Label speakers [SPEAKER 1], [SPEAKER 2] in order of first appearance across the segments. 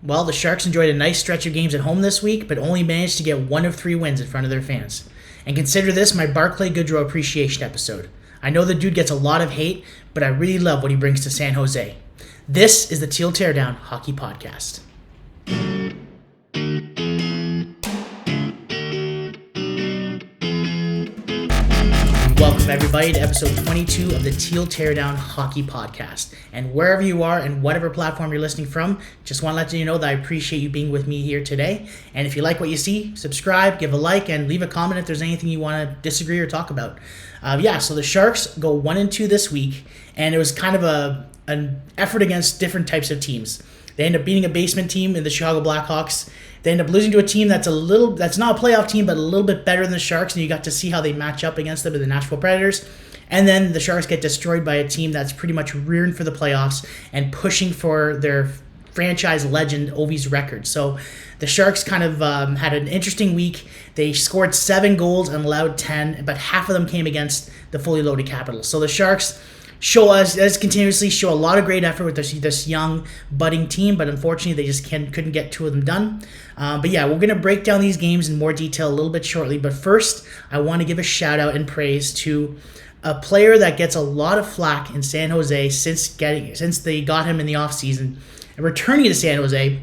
[SPEAKER 1] Well, the Sharks enjoyed a nice stretch of games at home this week, but only managed to get one of three wins in front of their fans. And consider this my Barclay Goodrow appreciation episode. I know the dude gets a lot of hate, but I really love what he brings to San Jose. This is the Teal Teardown Hockey Podcast. Welcome everybody to episode 22 of the Teal Teardown Hockey Podcast. And wherever you are and whatever platform you're listening from, just want to let you know that I appreciate you being with me here today. And if you like what you see, subscribe, give a like, and leave a comment if there's anything you want to disagree or talk about. So the Sharks go 1-2 this week, and it was kind of an effort against different types of teams. They end up beating a basement team in the Chicago Blackhawks. They end up losing to a team that's not a playoff team, but a little bit better than the Sharks, and you got to see how they match up against them in the Nashville Predators. And then the Sharks get destroyed by a team that's pretty much rearing for the playoffs and pushing for their franchise legend Ovi's record. So the Sharks kind of had an interesting week. They scored 7 goals and allowed 10, but half of them came against the fully loaded Capitals. So the Sharks continuously show a lot of great effort with this young budding team, but unfortunately they just couldn't get 2 of them done. We're going to break down these games in more detail a little bit shortly. But first, I want to give a shout out and praise to a player that gets a lot of flack in San Jose since they got him in the offseason and returning to San Jose,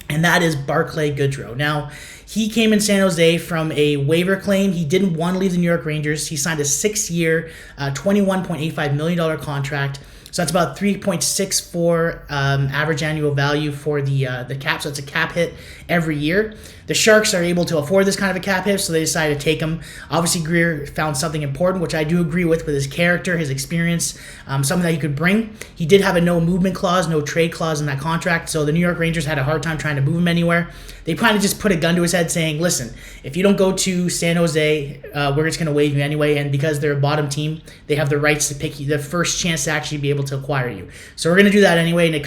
[SPEAKER 1] and that is Barclay Goodrow. Now, he came in San Jose from a waiver claim. He didn't want to leave the New York Rangers. He signed a 6-year, $21.85 million contract. So that's about 3.64 average annual value for the cap. So it's a cap hit every year. The Sharks are able to afford this kind of a cap hit, so they decided to take him. Obviously, Greer found something important, which I do agree with his character, his experience, something that he could bring. He did have a no movement clause, no trade clause in that contract, so the New York Rangers had a hard time trying to move him anywhere. They kind of just put a gun to his head saying, listen, if you don't go to San Jose, we're just going to waive you anyway, and because they're a bottom team, they have the rights to pick you, the first chance to actually be able to acquire you. So we're going to do that anyway, and it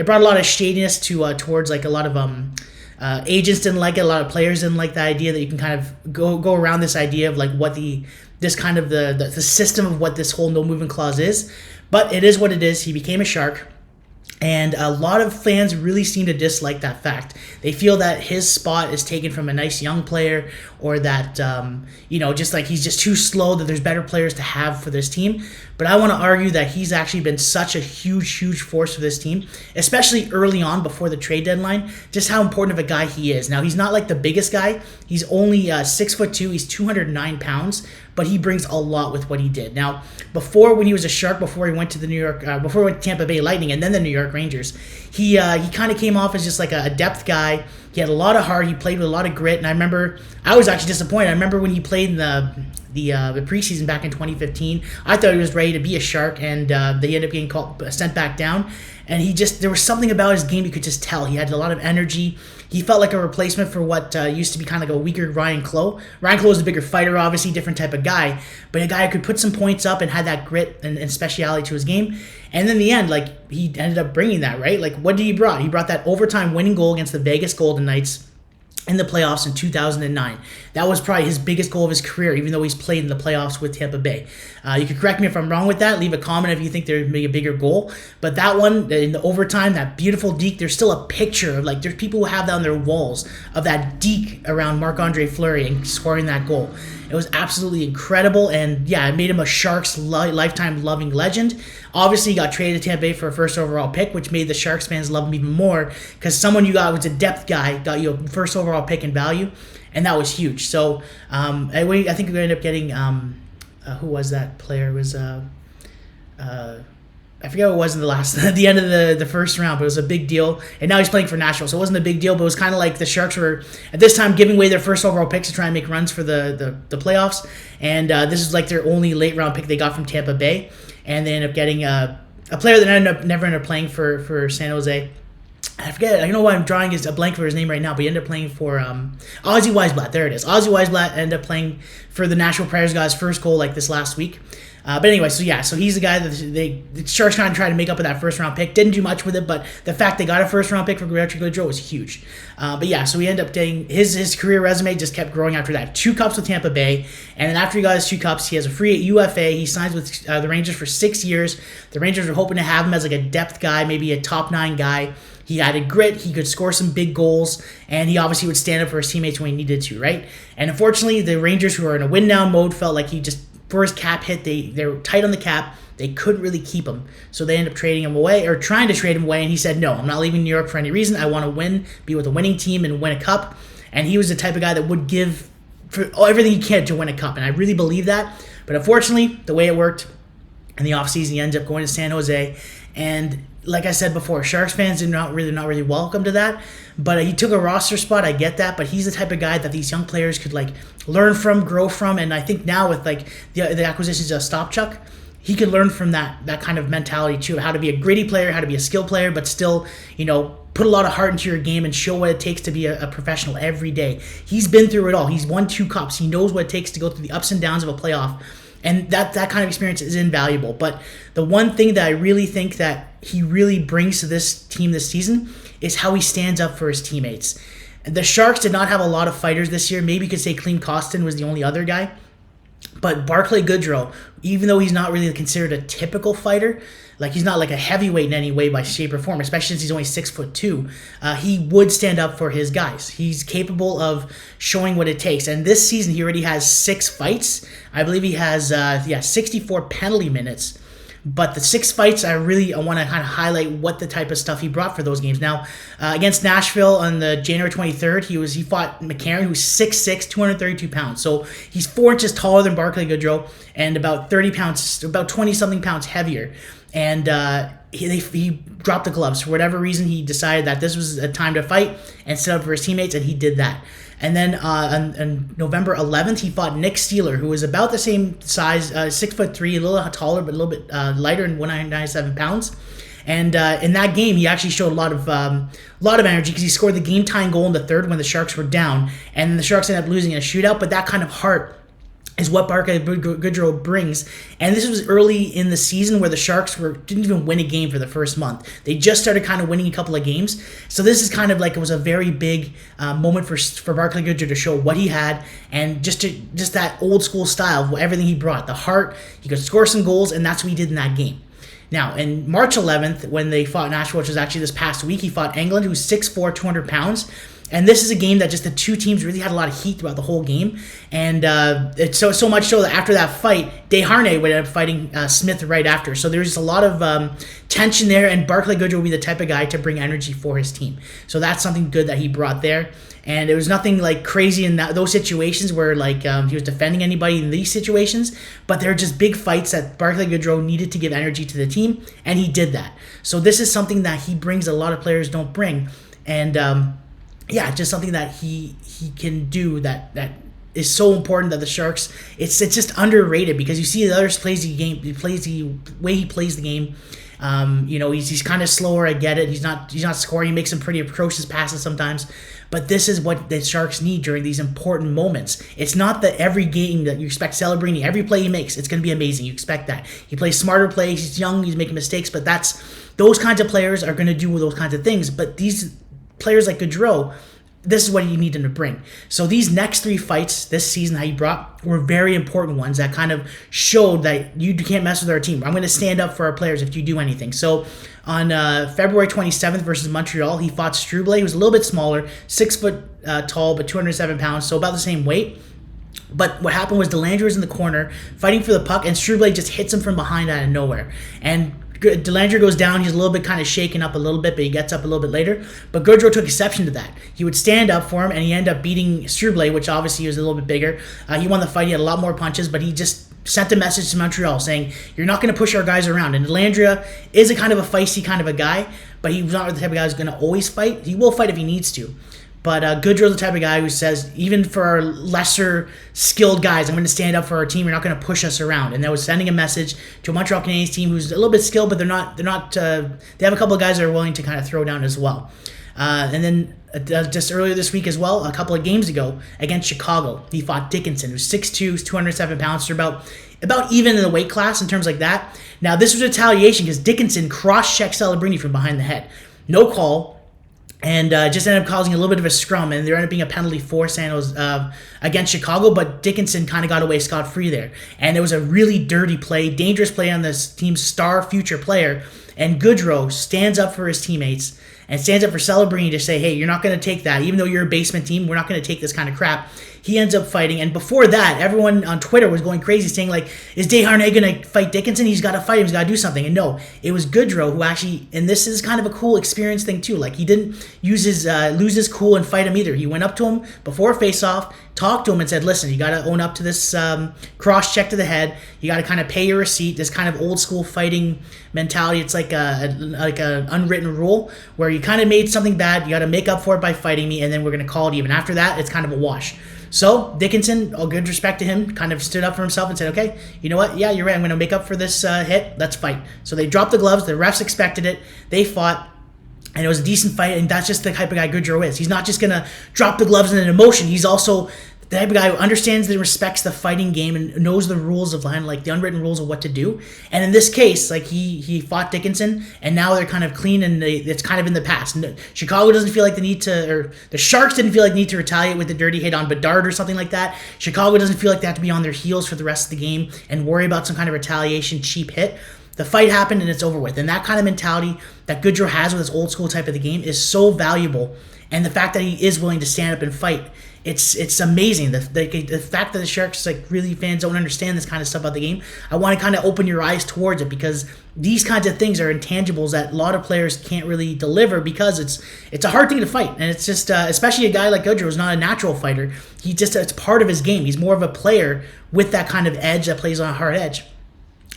[SPEAKER 1] brought a lot of shadiness towards like a lot of agents didn't like it, a lot of players didn't like the idea that you can kind of go around this idea of like what the system of what this whole no movement clause is. But it is what it is. He became a Shark. And a lot of fans really seem to dislike that fact. They feel that his spot is taken from a nice young player, or that, just like he's just too slow, that there's better players to have for this team. But I want to argue that he's actually been such a huge, huge force for this team, especially early on before the trade deadline, just how important of a guy he is. Now, he's not like the biggest guy. He's only 6'2". He's 209 pounds, but he brings a lot with what he did. Now, when he was a Shark, before he went to to Tampa Bay Lightning and then the New York Rangers, he kind of came off as just like a depth guy. He had a lot of heart. He played with a lot of grit, and I remember I was actually disappointed. I remember when he played in the preseason back in 2015. I thought he was ready to be a Shark, and they ended up getting sent back down. And there was something about his game you could just tell. He had a lot of energy. He felt like a replacement for what used to be kind of like a weaker Ryan Clough. Ryan Clough was a bigger fighter, obviously, different type of guy, but a guy who could put some points up and had that grit and speciality to his game. And in the end, like, he ended up bringing that, right? Like, what did he brought? He brought that overtime winning goal against the Vegas Golden Knights in the playoffs in 2009. That was probably his biggest goal of his career, even though he's played in the playoffs with Tampa Bay. You can correct me if I'm wrong with that. Leave a comment if you think there'd be a bigger goal. But that one, in the overtime, that beautiful deke, there's still a picture of, like, there's people who have that on their walls of that deke around Marc-Andre Fleury and scoring that goal. It was absolutely incredible, and yeah, it made him a Sharks lifetime loving legend. Obviously, he got traded to Tampa Bay for a first overall pick, which made the Sharks fans love him even more, because someone you got was a depth guy, got you a first overall pick in value, and that was huge. So I think we're going to end up getting, who was that player? It was, I forget what it was at the end of the first round, but it was a big deal. And now he's playing for Nashville, so it wasn't a big deal, but it was kind of like the Sharks were, at this time, giving away their first overall picks to try and make runs for the playoffs. And this is like their only late-round pick they got from Tampa Bay. And they ended up getting a player that never ended up playing for San Jose. I forget. I don't know why I'm drawing a blank for his name right now, but he ended up playing for Ozzy Weisblatt. There it is. Ozzy Weisblatt ended up playing for the Nashville Predators, got his first goal like this last week. But anyway, so he's the guy that the Sharks kind of tried to make up with that first round pick. Didn't do much with it, but the fact they got a first round pick for Barclay Goodrow was huge. So he ended up getting his career resume just kept growing after that. 2 cups with Tampa Bay, and then after he got his 2 cups, he has a free UFA. He signs with the Rangers for 6 years. The Rangers were hoping to have him as like a depth guy, maybe a top 9 guy. He added grit. He could score some big goals, and he obviously would stand up for his teammates when he needed to, right? And unfortunately, the Rangers, who are in a win-now mode, felt like he just, for his cap hit, they're tight on the cap. They couldn't really keep him. So they ended up trading him away, or trying to trade him away, and he said, no, I'm not leaving New York for any reason. I want to win, be with a winning team, and win a cup. And he was the type of guy that would give for everything he can to win a cup, and I really believe that. But unfortunately, the way it worked in the offseason, he ends up going to San Jose, and like I said before, Sharks fans are not really welcome to that. But he took a roster spot. I get that, but he's the type of guy that these young players could like learn from, grow from, and I think now with like the acquisitions of Stopchuk, he could learn from that kind of mentality too, how to be a gritty player, how to be a skilled player, but still, put a lot of heart into your game and show what it takes to be a professional every day. He's been through it all. He's won 2 cups. He knows what it takes to go through the ups and downs of a playoff. And that kind of experience is invaluable. But the one thing that I really think that he really brings to this team this season is how he stands up for his teammates. The Sharks did not have a lot of fighters this year. Maybe you could say Clean Costin was the only other guy. But Barclay Goodrow, even though he's not really considered a typical fighter, like he's not like a heavyweight in any way by shape or form, especially since he's only 6'2", he would stand up for his guys. He's capable of showing what it takes. And this season, he already has 6 fights. I believe he has 64 penalty minutes. But the 6 fights, I want to kind of highlight what the type of stuff he brought for those games. Now, against Nashville on the January 23rd, he fought McCarron, who's 6'6", 232 pounds. So he's 4 inches taller than Barclay Goodrow and about 20-something pounds heavier. And he dropped the gloves. For whatever reason, he decided that this was a time to fight and stood up for his teammates, and he did that. And then on November 11th, he fought Nick Steeler, who was about the same size, 6'3", a little taller, but a little bit lighter, and 197 pounds. And in that game, he actually showed a lot of energy because he scored the game-tying goal in the third when the Sharks were down, and the Sharks ended up losing in a shootout. But that kind of heart is what Barclay Goodrow brings. And this was early in the season where the Sharks didn't even win a game for the first month. They just started kind of winning a couple of games. So this is kind of like, it was a very big moment for Barclay Goodrow to show what he had, and just that old school style of everything he brought. The heart, he could score some goals, and that's what he did in that game. Now, in March 11th, when they fought Nashville, which was actually this past week, he fought England, who's 6'4", 200 pounds. And this is a game that just the two teams really had a lot of heat throughout the whole game. And it's so much so that after that fight, Desharnais would end up fighting Smith right after. So there's just a lot of tension there, and Barclay Goodrow would be the type of guy to bring energy for his team. So that's something good that he brought there. And it was nothing like crazy in those situations where he was defending anybody in these situations, but they're just big fights that Barclay Goodrow needed to give energy to the team, and he did that. So this is something that he brings a lot of players don't bring. And just something that he can do that is so important that the Sharks, it's just underrated, because you see the others plays the game, he plays the way he plays the game. He's kind of slower. I get it. He's not scoring. He makes some pretty atrocious passes sometimes, but this is what the Sharks need during these important moments. It's not that every game that you expect Celebrini, every play he makes, it's going to be amazing. You expect that. He plays smarter plays. He's young. He's making mistakes, but those kinds of players are going to do those kinds of things. But these players like Goodrow, this is what you need him to bring. So these next 3 fights this season that he brought were very important ones that kind of showed that you can't mess with our team. I'm going to stand up for our players if you do anything. So on February 27th versus Montreal, he fought Struble. He was a little bit smaller, 6 foot tall, but 207 pounds, so about the same weight. But what happened was Dellandrea was in the corner fighting for the puck, and Struble just hits him from behind out of nowhere. And Dellandrea goes down. He's a little bit kind of shaken up a little bit, but he gets up a little bit later. But Goodrow took exception to that. He would stand up for him, and he ended up beating Struble, which obviously was a little bit bigger. He won the fight. He had a lot more punches, but he just sent a message to Montreal saying, you're not going to push our guys around. And Dellandrea is a kind of a feisty kind of a guy, but he's not the type of guy who's going to always fight. He will fight if he needs to. But Goodrow's the type of guy who says, even for our lesser skilled guys, I'm going to stand up for our team. You're not going to push us around. And that was sending a message to a Montreal Canadiens team who's a little bit skilled, but they're not. They have a couple of guys that are willing to kind of throw down as well. And then just earlier this week as well, a couple of games ago against Chicago, he fought Dickinson, who's 6'2", 207 pounds. So about even in the weight class in terms like that. Now this was retaliation because Dickinson cross-checked Celebrini from behind the head. No call. And just ended up causing a little bit of a scrum, and there ended up being a penalty for San Jose against Chicago, but Dickinson kind of got away scot-free there. And it was a really dirty play, dangerous play on this team's star future player, and Goodrow stands up for his teammates and stands up for celebrating to say, hey, you're not going to take that. Even though you're a basement team, we're not going to take this kind of crap. He ends up fighting. And before that, everyone on Twitter was going crazy saying, like, is Desharnais going to fight Dickinson? He's got to fight him. He's got to do something. And no, it was Goodrow who actually, and this is kind of a cool experience thing too. Like, he didn't use lose his cool and fight him either. He went up to him before face-off, talked to him and said, listen, you got to own up to this cross-check to the head. You got to kind of pay your receipt. This kind of old-school fighting mentality. It's like a unwritten rule where you kind of made something bad. You got to make up for it by fighting me, and then we're going to call it even. After that, it's kind of a wash. So Dickinson, all good respect to him, kind of stood up for himself and said, okay, you know what? Yeah, you're right. I'm going to make up for this hit. Let's fight. So they dropped the gloves. The refs expected it. They fought. And it was a decent fight, and that's just the type of guy Goodrow is. He's not just going to drop the gloves in an emotion. He's also the type of guy who understands and respects the fighting game and knows the rules of like the unwritten rules of what to do. And in this case, like he fought Dickinson, and now they're kind of clean, and it's kind of in the past. Chicago doesn't feel like the need to, or the Sharks didn't feel like the need to retaliate with the dirty hit on Bedard or something like that. Chicago doesn't feel like they have to be on their heels for the rest of the game and worry about some kind of retaliation, cheap hit. The fight happened and it's over with. And that kind of mentality that Goodrow has with his old school type of the game is so valuable. And the fact that he is willing to stand up and fight, it's amazing. The fact that the Sharks, like, really fans don't understand this kind of stuff about the game, I want to kind of open your eyes towards it, because these kinds of things are intangibles that a lot of players can't really deliver, because it's a hard thing to fight. And it's just, especially a guy like Goodrow who's not a natural fighter. It's part of his game. He's more of a player with that kind of edge that plays on a hard edge.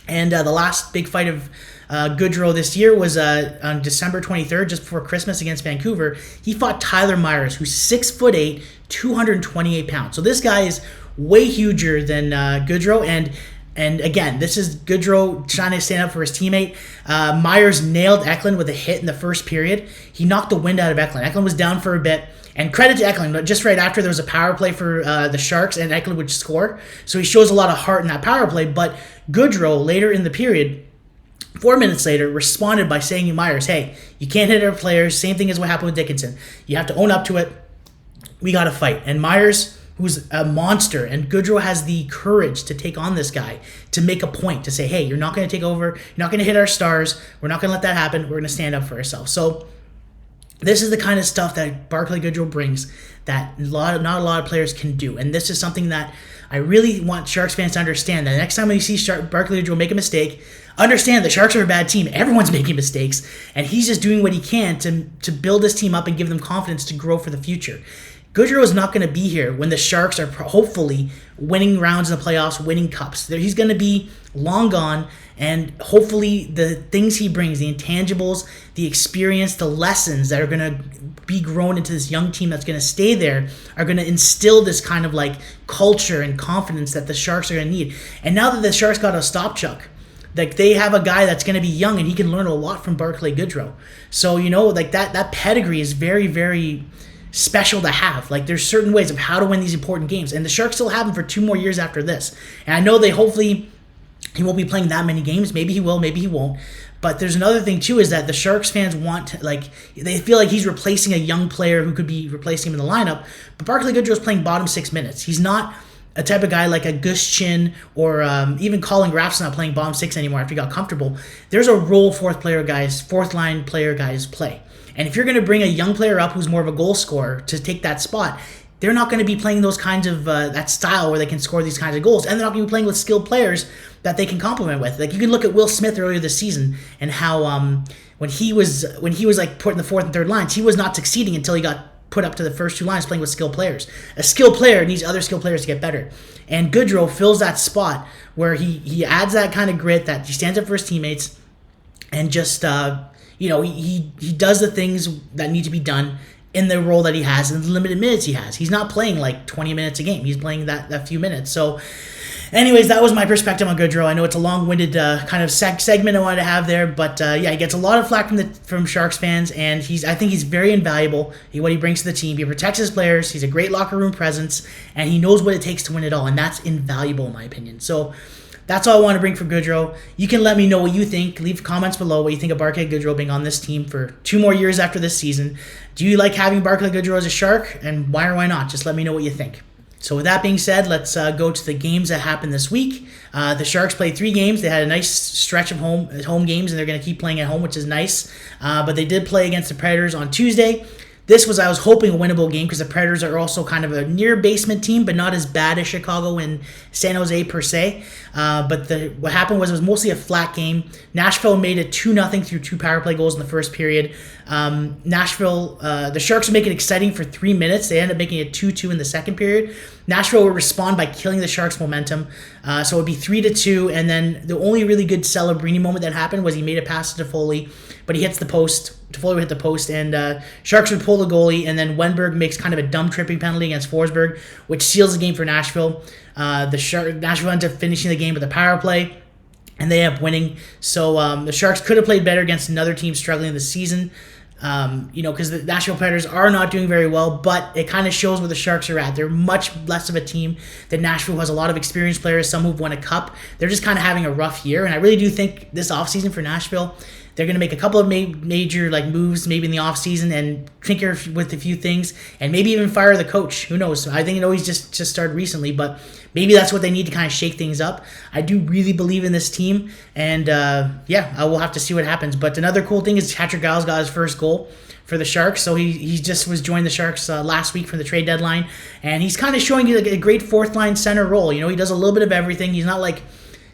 [SPEAKER 1] And the last big fight of Goodrow this year was on December 23rd, just before Christmas, against Vancouver. He fought Tyler Myers, who's 6'8", 228 pounds. So this guy is way huger than Goodrow. And again, this is Goodrow trying to stand up for his teammate. Myers nailed Eklund with a hit in the first period. He knocked the wind out of Eklund. Eklund was down for a bit. And credit to Eklund, but just right after, there was a power play for the Sharks, and Eklund would score. So he shows a lot of heart in that power play. But Goodrow, later in the period, 4 minutes later, responded by saying to Myers, hey, you can't hit our players. Same thing as what happened with Dickinson. You have to own up to it. We got to fight. And Myers, who's a monster, and Goodrow has the courage to take on this guy, to make a point, to say, hey, you're not going to take over. You're not going to hit our stars. We're not going to let that happen. We're going to stand up for ourselves. So this is the kind of stuff that Barclay Goodrow brings that not a lot of players can do. And this is something that I really want Sharks fans to understand, that next time you see Barclay Goodrow make a mistake, understand the Sharks are a bad team. Everyone's making mistakes, and he's just doing what he can to build his team up and give them confidence to grow for the future. Goodrow is not going to be here when the Sharks are hopefully winning rounds in the playoffs, winning cups. He's going to be long gone, and hopefully the things he brings, the intangibles, the experience, the lessons that are going to be grown into this young team that's going to stay there, are going to instill this kind of like culture and confidence that the Sharks are going to need. And now that the Sharks got a stop Chuck, like, they have a guy that's going to be young, and he can learn a lot from Barclay Goodrow. So, like that pedigree is very, very special to have. Like, there's certain ways of how to win these important games, and the Sharks still have him for 2 more years after this. And I know he won't be playing that many games. Maybe he will, maybe he won't. But there's another thing too, is that the Sharks fans they feel like he's replacing a young player who could be replacing him in the lineup. But Barclay Goodrow's playing bottom 6 minutes. He's not a type of guy like a Gus Chin or even Colin Graff's not playing bottom 6 anymore after he got comfortable. There's a role fourth line player guys play. And if you're going to bring a young player up who's more of a goal scorer to take that spot, they're not going to be playing those kinds of that style where they can score these kinds of goals, and they're not going to be playing with skilled players that they can complement with. Like, you can look at Will Smith earlier this season and how when he was like put in the fourth and third lines, he was not succeeding until he got put up to the first 2 lines playing with skilled players. A skilled player needs other skilled players to get better. And Goodrow fills that spot where he adds that kind of grit, that he stands up for his teammates, and just he does the things that need to be done in the role that he has and the limited minutes he has. He's not playing like 20 minutes a game. He's playing that few minutes. So anyways, that was my perspective on Goodrow. I know it's a long-winded kind of segment I wanted to have there, but he gets a lot of flack from Sharks fans, and I think he's very invaluable. What he brings to the team, he protects his players. He's a great locker room presence, and he knows what it takes to win it all, and that's invaluable in my opinion. So that's all I want to bring from Goodrow. You can let me know what you think. Leave comments below what you think of Barclay Goodrow being on this team for 2 more years after this season. Do you like having Barclay Goodrow as a Shark? And why or why not? Just let me know what you think. So with that being said, let's go to the games that happened this week. The Sharks played 3 games. They had a nice stretch of home games, and they're going to keep playing at home, which is nice. But they did play against the Predators on Tuesday. This was, I was hoping, a winnable game because the Predators are also kind of a near basement team, but not as bad as Chicago and San Jose per se. But what happened was it was mostly a flat game. Nashville made it 2-0 through 2 power play goals in the first period. Nashville, the Sharks would make it exciting for 3 minutes. They ended up making it 2-2 in the second period. Nashville would respond by killing the Sharks' momentum. So it would be 3-2, and then the only really good Celebrini moment that happened was he made a pass to Toffoli, but he hits the post. Toffoli would hit the post, and Sharks would pull the goalie, and then Wenberg makes kind of a dumb tripping penalty against Forsberg, which seals the game for Nashville. Nashville ends up finishing the game with a power play, and they end up winning. So the Sharks could have played better against another team struggling this season. Because the Nashville Predators are not doing very well, but it kind of shows where the Sharks are at. They're much less of a team than Nashville, who has a lot of experienced players, some who've won a cup. They're just kind of having a rough year, and I really do think this offseason for Nashville, they're going to make a couple of major moves maybe in the offseason and tinker with a few things and maybe even fire the coach. Who knows? I think he's just started recently, but maybe that's what they need to kind of shake things up. I do really believe in this team, and I will have to see what happens. But another cool thing is Patrick Giles got his first goal for the Sharks. So he just was joined the Sharks last week for the trade deadline, and he's kind of showing you a great fourth line center role. He does a little bit of everything. He's not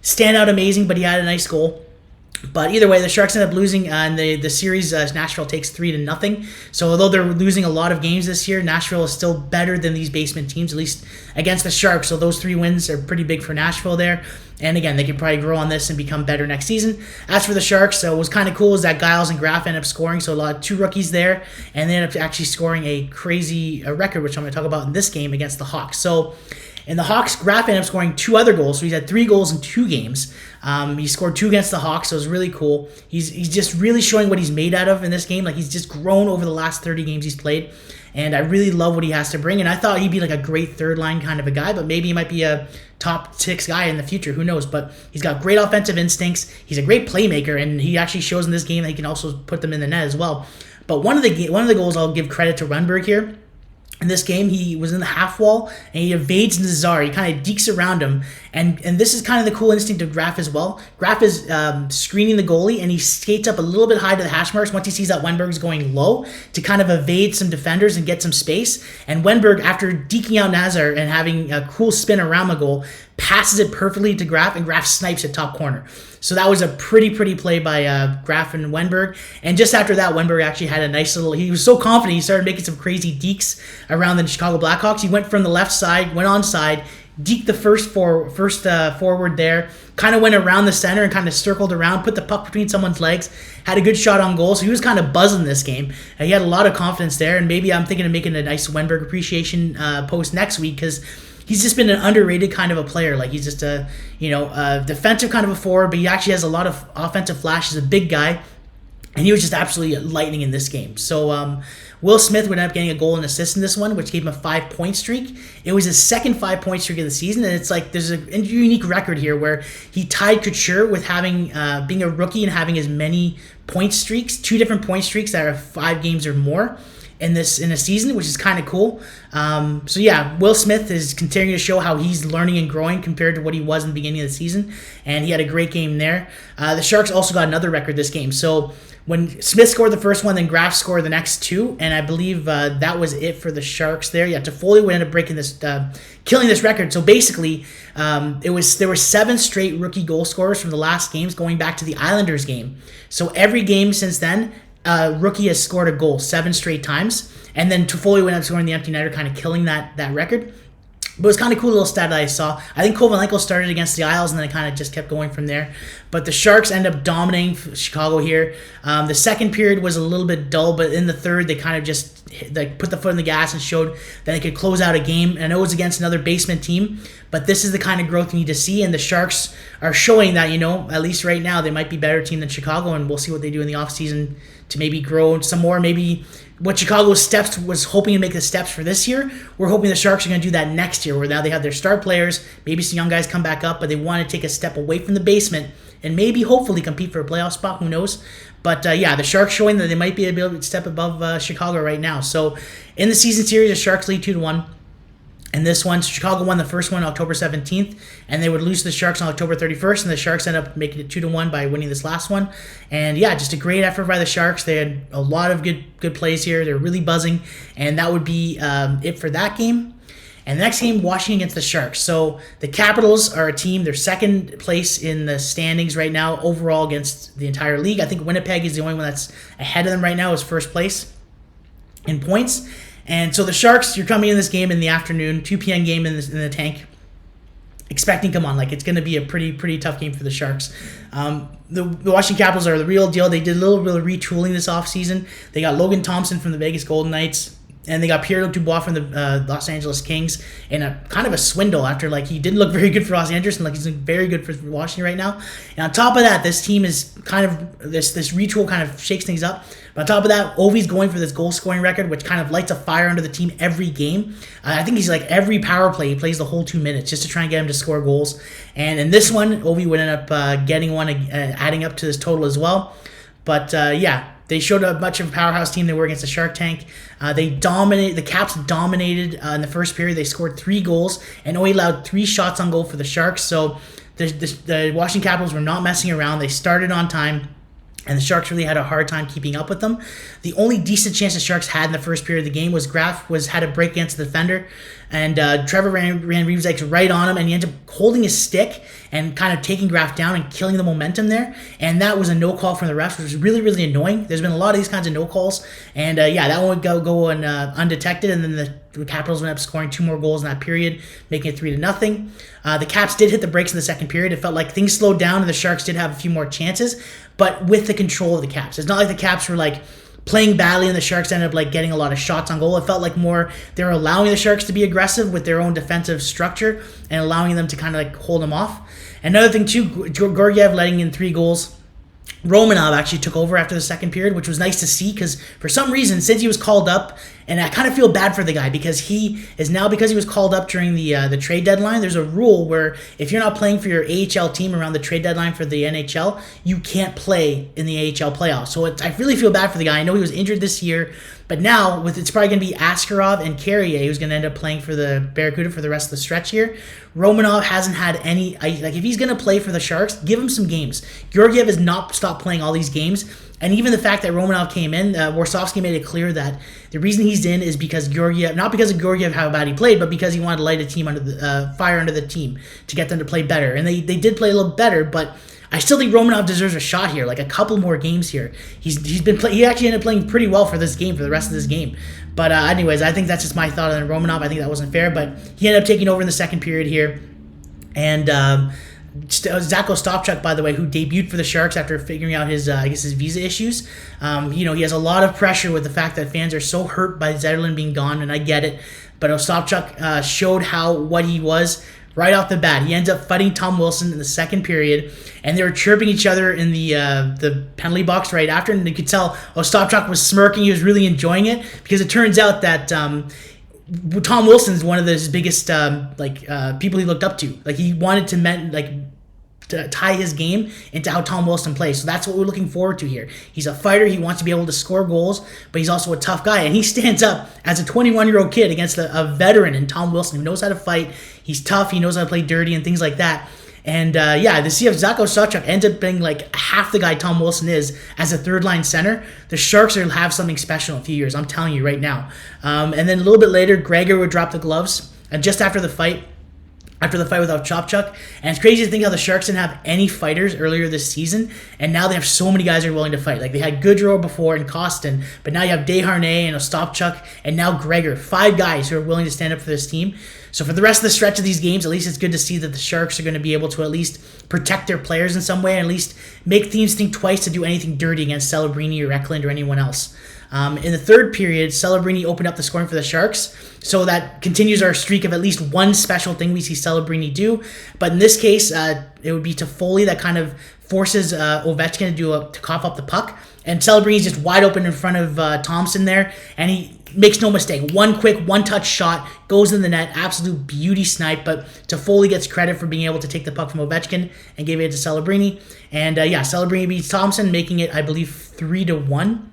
[SPEAKER 1] standout amazing, but he had a nice goal. But either way, the Sharks end up losing, and the series, Nashville takes 3-0. So although they're losing a lot of games this year, Nashville is still better than these basement teams, at least against the Sharks. So those 3 wins are pretty big for Nashville there. And again, they can probably grow on this and become better next season. As for the Sharks, what was kind of cool is that Giles and Graf end up scoring. So 2 rookies there, and they end up actually scoring a crazy record, which I'm going to talk about in this game against the Hawks. So in the Hawks, Graf ended up scoring 2 other goals. So he's had 3 goals in 2 games. He scored 2 against the Hawks, so it was really cool. He's just really showing what he's made out of in this game. He's just grown over the last 30 games he's played, and I really love what he has to bring. And I thought he'd be a great third line kind of a guy, but maybe he might be a top 6 guy in the future. Who knows? But he's got great offensive instincts. He's a great playmaker, and he actually shows in this game that he can also put them in the net as well. But one of the goals I'll give credit to Wenberg here. In this game, he was in the half wall, and he evades Nazar. He kind of dekes around him, and this is kind of the cool instinct of Graf as well. Graf is screening the goalie, and he skates up a little bit high to the hash marks once he sees that Wenberg's going low to kind of evade some defenders and get some space. And Wenberg, after deking out Nazar and having a cool spin around the goal, passes it perfectly to Graf, and Graf snipes it top corner. So that was a pretty play by Graf and Wenberg. And just after that, Wenberg actually had a nice he was so confident, he started making some crazy dekes around the Chicago Blackhawks. He went from the left side, went onside, deked the first forward there, kind of went around the center and kind of circled around, put the puck between someone's legs, had a good shot on goal. So he was kind of buzzing this game. He had a lot of confidence there, and maybe I'm thinking of making a nice Wenberg appreciation post next week, because he's just been an underrated kind of a player. He's just a defensive kind of a forward, but he actually has a lot of offensive flash. He's a big guy, and he was just absolutely lightning in this game. So Will Smith would end up getting a goal and assist in this one, which gave him a 5-point streak. It was his second 5-point streak of the season, and it's there's a unique record here where he tied Couture with having being a rookie and having as many point streaks, 2 different point streaks that are 5 games or more in a season, which is kind of cool. Will Smith is continuing to show how he's learning and growing compared to what he was in the beginning of the season, and he had a great game there. The Sharks also got another record this game. So when Smith scored the first one, then Graf scored the next 2, and I believe that was it for the Sharks there. Toffoli would end up breaking this, killing this record. So basically, there were 7 straight rookie goal scorers from the last games going back to the Islanders game. So every game since then, rookie has scored a goal 7 straight times, and then Toffoli went up scoring the empty netter, kind of killing that record. But it was kind of cool little stat that I saw. I think Kovalenko started against the Isles, and then it kind of just kept going from there. But the Sharks end up dominating Chicago here. The second period was a little bit dull, but in the third, they kind of just put the foot on the gas and showed that they could close out a game. And I know it was against another basement team, but this is the kind of growth you need to see. And the Sharks are showing that, at least right now, they might be a better team than Chicago, and we'll see what they do in the offseason to maybe grow some more. Maybe what Chicago's steps was hoping to make the steps for this year, we're hoping the Sharks are going to do that next year, where now they have their star players, maybe some young guys come back up, but they want to take a step away from the basement and maybe hopefully compete for a playoff spot. Who knows? But the Sharks showing that they might be able to step above Chicago right now. So in the season series, the Sharks lead 2-1. And this one, Chicago won the first one October 17th, and they would lose to the Sharks on October 31st, and the Sharks ended up making it 2-1 by winning this last one. And yeah, just a great effort by the Sharks. They had a lot of good plays here. They're really buzzing, and that would be it for that game. And the next game, Washington against the Sharks. So the Capitals are a team. They're second place in the standings right now overall against the entire league. I think Winnipeg is the only one that's ahead of them right now, is first place in points. And so the Sharks, you're coming in this game in the afternoon, 2 p.m. game in the tank, expecting, come on, like it's going to be a pretty tough game for the Sharks. The Washington Capitals are the real deal. They did a little bit of retooling this offseason. They got Logan Thompson from the Vegas Golden Knights, and they got Pierre-Luc Dubois from the Los Angeles Kings in a kind of a swindle after, like, he didn't look very good for Los Angeles, and like he's very good for Washington right now. And on top of that, this team is kind of, this retool kind of shakes things up. But on top of that, Ovi's going for this goal scoring record, which kind of lights a fire under the team every game. I think he's like every power play, he plays the whole 2 minutes just to try and get him to score goals. And in this one, Ovi would end up getting one, adding up to this total as well. But yeah, they showed a much of a powerhouse team they were against the Shark Tank. The Caps dominated in the first period. They scored 3 goals and only allowed 3 shots on goal for the Sharks. So the Washington Capitals were not messing around. They started on time, and the Sharks really had a hard time keeping up with them. The only decent chance the Sharks had in the first period of the game was Graf had a break against the defender, and Trevor ran Reeves right on him, and he ended up holding his stick and kind of taking Graf down and killing the momentum there. And that was a no call from the refs, which was really, really annoying. There's been a lot of these kinds of no calls, and yeah, that one would go undetected, and then the Capitals went up scoring 2 more goals in that period, making it 3-0. The Caps did hit the brakes in the second period. It felt like things slowed down, and the Sharks did have a few more chances, but with the control of the Caps. It's not like the Caps were like playing badly and the Sharks ended up like getting a lot of shots on goal. It felt like more they were allowing the Sharks to be aggressive with their own defensive structure and allowing them to kind of like hold them off. Another thing too, Georgiev letting in 3 goals. Romanov actually took over after the second period, which was nice to see, because for some reason, since he was called up, and I kind of feel bad for the guy, because he was called up during the trade deadline. There's a rule where if you're not playing for your AHL team around the trade deadline for the NHL, you can't play in the AHL playoffs. So I really feel bad for the guy. I know he was injured this year, but now it's probably going to be Askarov and Carrier who's going to end up playing for the Barracuda for the rest of the stretch here. Romanov hasn't had any, like, if he's going to play for the Sharks, give him some games. Georgiev has not stopped playing all these games. And even the fact that Romanov came in, Warsofsky made it clear that the reason he's in is because Georgiev, not because of Georgiev how bad he played, but because he wanted to light a team under the fire under the team to get them to play better. And they did play a little better, but I still think Romanov deserves a shot here, like a couple more games here. He actually ended up playing pretty well for this game, for the rest of this game. But anyways, I think that's just my thought on Romanov. I think that wasn't fair, but he ended up taking over in the second period here. And Zach Ostapchuk, by the way, who debuted for the Sharks after figuring out his visa issues. He has a lot of pressure with the fact that fans are so hurt by Zetterlund being gone, and I get it. But Ostapchuk showed what he was right off the bat. He ends up fighting Tom Wilson in the second period, and they were chirping each other in the penalty box right after, and you could tell Ostapchuk was smirking. He was really enjoying it, because it turns out that Tom Wilson is one of his biggest people he looked up to. Like, he wanted to tie his game into how Tom Wilson plays. So that's what we're looking forward to here. He's a fighter. He wants to be able to score goals, but he's also a tough guy. And he stands up as a 21-year-old kid against a veteran in Tom Wilson who knows how to fight. He's tough. He knows how to play dirty and things like that. And to see if Zach Ostapchuk ends up being like half the guy Tom Wilson is as a third-line center, the Sharks will have something special in a few years. I'm telling you right now. And then a little bit later, Gregor would drop the gloves. And just after the fight with Ostapchuk. And it's crazy to think how the Sharks didn't have any fighters earlier this season, and now they have so many guys who are willing to fight. Like, they had Goodrow before and Costin, but now you have Desharnais and Ostapchuk, and now Gregor. 5 guys who are willing to stand up for this team. So for the rest of the stretch of these games, at least it's good to see that the Sharks are going to be able to at least protect their players in some way, and at least make teams think twice to do anything dirty against Celebrini or Eklund or anyone else. In the third period, Celebrini opened up the scoring for the Sharks, so that continues our streak of at least one special thing we see Celebrini do. But in this case, it would be Toffoli that kind of forces Ovechkin to cough up the puck, and Celebrini's just wide open in front of Thompson there, and he makes no mistake. One quick, one-touch shot goes in the net, absolute beauty snipe, but Toffoli gets credit for being able to take the puck from Ovechkin and give it to Celebrini. And Celebrini beats Thompson, making it, I believe, 3-1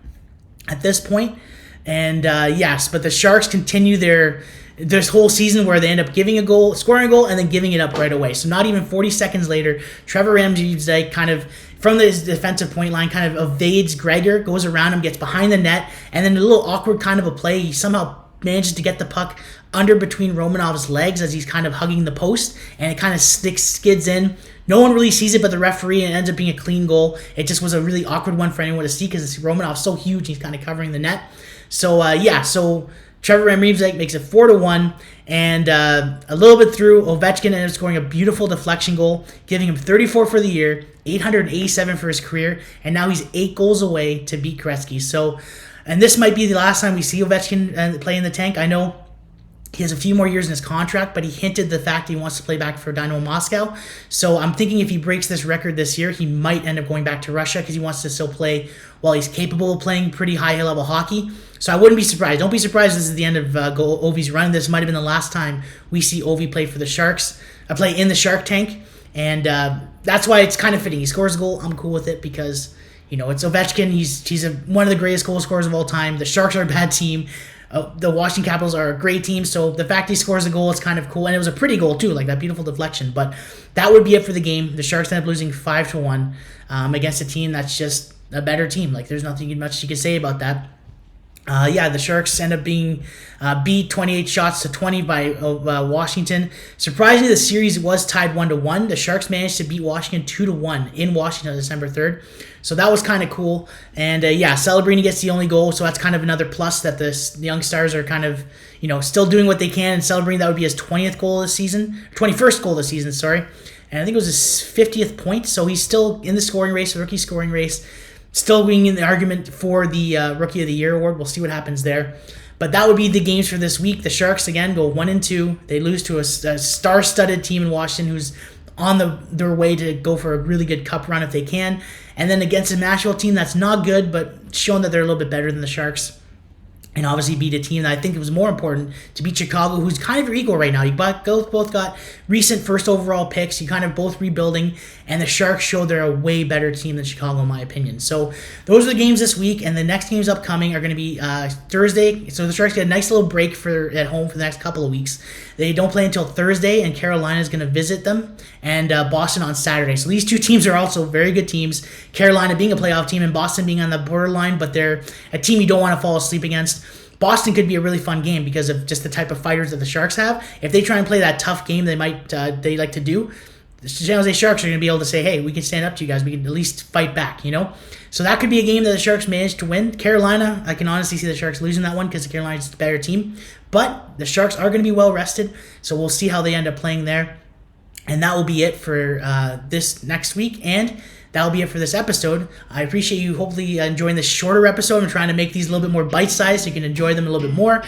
[SPEAKER 1] at this point. And but the Sharks continue their this whole season where they end up giving a goal, scoring a goal, and then giving it up right away. So not even 40 seconds later, Trevor Ramsay kind of from the defensive point line kind of evades Gregor, goes around him, gets behind the net, and then a little awkward kind of a play. He somehow manages to get the puck under between Romanov's legs as he's kind of hugging the post, and it kind of skids in. No one really sees it but the referee, and it ends up being a clean goal. It just was a really awkward one for anyone to see because Romanov's so huge, he's kind of covering the net. So, so Trevor Ramsay makes it 4-1, and a little bit through, Ovechkin ended up scoring a beautiful deflection goal, giving him 34 for the year, 887 for his career, and now he's 8 goals away to beat Gretzky. So, and this might be the last time we see Ovechkin play in the tank. I know he has a few more years in his contract, but he hinted the fact he wants to play back for Dynamo Moscow. So I'm thinking if he breaks this record this year, he might end up going back to Russia because he wants to still play while he's capable of playing pretty high-level hockey. So I wouldn't be surprised. Don't be surprised if this is the end of Ovi's run. This might have been the last time we see Ovi play for the Sharks, play in the Shark Tank. And that's why it's kind of fitting. He scores a goal. I'm cool with it because, it's Ovechkin. He's one of the greatest goal scorers of all time. The Sharks are a bad team. The Washington Capitals are a great team, so the fact he scores a goal is kind of cool, and it was a pretty goal too, like that beautiful deflection. But that would be it for the game. The Sharks end up losing 5-1 against a team that's just a better team. Like there's nothing much you could say about that. The Sharks end up being beat 28 shots to 20 by Washington. Surprisingly, the series was tied 1-1. The Sharks managed to beat Washington 2-1 in Washington on December 3rd. So that was kind of cool. And Celebrini gets the only goal, so that's kind of another plus that the young stars are kind of, still doing what they can. And Celebrini, that would be his 20th goal this season, 21st goal this season, sorry. And I think it was his 50th point, so he's still in the scoring race, the rookie scoring race. Still being in the argument for the Rookie of the Year award. We'll see what happens there. But that would be the games for this week. The Sharks, again, go 1-2. They lose to a star-studded team in Washington who's on their way to go for a really good cup run if they can. And then against a Nashville team that's not good, but showing that they're a little bit better than the Sharks. And obviously beat a team that I think it was more important to beat Chicago, who's kind of your equal right now. You both got recent first overall picks. You kind of both rebuilding, and the Sharks show they're a way better team than Chicago, in my opinion. So those are the games this week, and the next games upcoming are going to be Thursday. So the Sharks get a nice little break at home for the next couple of weeks. They don't play until Thursday, and Carolina is going to visit them, and Boston on Saturday. So these two teams are also very good teams. Carolina being a playoff team, and Boston being on the borderline, but they're a team you don't want to fall asleep against. Boston could be a really fun game because of just the type of fighters that the Sharks have. If they try and play that tough game they like to do, the San Jose Sharks are going to be able to say, hey, we can stand up to you guys. We can at least fight back, So that could be a game that the Sharks managed to win. Carolina, I can honestly see the Sharks losing that one because Carolina's a better team. But the Sharks are going to be well rested, so we'll see how they end up playing there. And that will be it for this next week, and that'll be it for this episode. I appreciate you hopefully enjoying this shorter episode. I'm trying to make these a little bit more bite-sized so you can enjoy them a little bit more.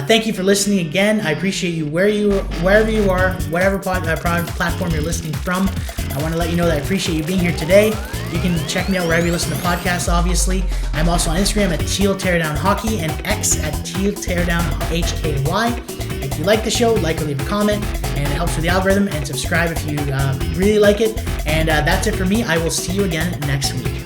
[SPEAKER 1] Thank you for listening again. I appreciate you wherever you are, whatever platform you're listening from. I want to let you know that I appreciate you being here today. You can check me out wherever you listen to podcasts, obviously. I'm also on Instagram at Teal Teardown Hockey and X at Teal Teardown HKY. If you like the show, like or leave a comment, and it helps with the algorithm, and subscribe if you really like it. And that's it for me. I will see you again next week.